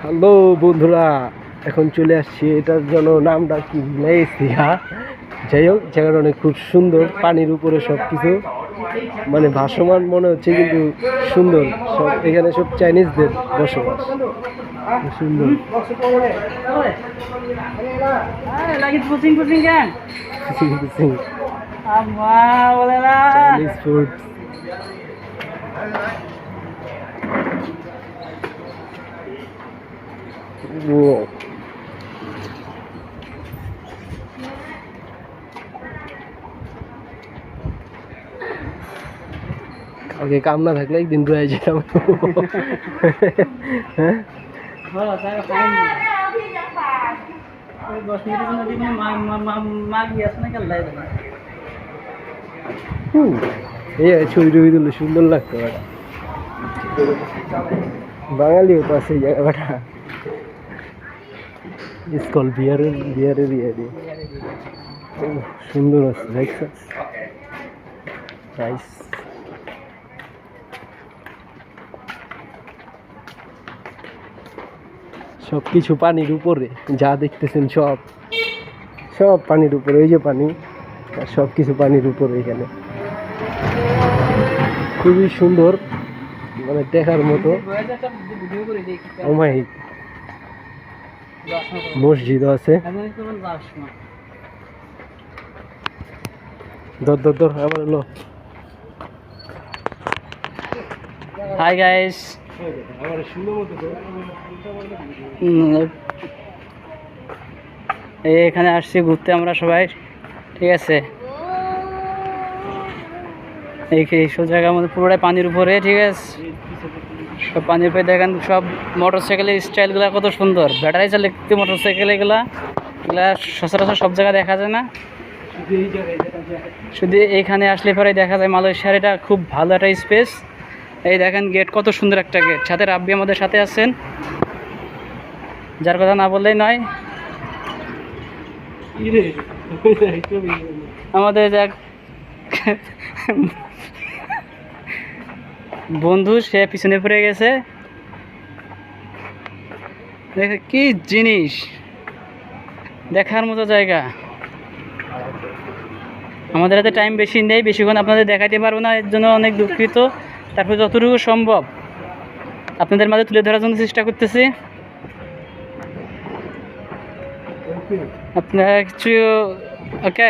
Hello বন্ধুরা, এখন চলে আসছি এটার জন্য নামটা কি ভুলেছি। যাই হোক, জায়গাটা অনেক খুব সুন্দর, পানির উপরে সব কিছু মানে ভাসমান মনে হচ্ছে, কিন্তু সুন্দর সব। এখানে সব চাইনিজদের বসবাস, সুন্দর। Chinese food. কালকে কাম না থাকলে একদিন রয়ে যেতাম। হ্যাঁ, এই ছবি টবি তুললে সুন্দর লাগতো। বাঙালিও তো আছে এই জায়গাটা। স্কল বিয়ারের বিয়ারের ইয়ে দিয়ে সুন্দর আছে, দেখছিস? নাইস। সব কিছু পানির উপরে, যা দেখতেছেন সব সব পানির উপরে। ওই যে পানি, আর সব কিছু পানির উপরে। এখানে খুবই সুন্দর, মানে দেখার মতো। অমায়িক মসজিদ আছে। ধর ধর ধর, আবার এলো। হাই গাইস, এখানে আসছি ঘুরতে আমরা সবাই, ঠিক আছে? এইসব জায়গার মধ্যে পুরোটাই পানির উপরে, ঠিক আছে? সব পানির উপরে দেখেন, সব মোটরসাইকেলের স্টাইলগুলো কত সুন্দর। ব্যাটারি চালিত মোটরসাইকেল এগুলা সচরাচর সব জায়গায় দেখা যায় না, শুধু এইখানে আসলে পরে দেখা যায়। মালয়েশিয়ার এটা খুব ভালো একটা স্পেস। এই দেখেন গেট, কত সুন্দর একটা গেট। সাথে রাব্বি আমাদের সাথে আছেন, যার কথা না বললেই নয়। আমাদের যাক বন্ধু, সে পিছনে পড়ে গেছে। দেখে কি জিনিস, দেখার মতো জায়গা। আমাদের হাতে টাইম বেশি নেই, বেশিক্ষণ আপনাদের দেখাইতে পারবো না, এর জন্য অনেক দুঃখিত। তারপর যতটুকু সম্ভব আপনাদের মাঝে তুলে ধরার জন্য চেষ্টা করতেছি। আপনারা কিছু ওকে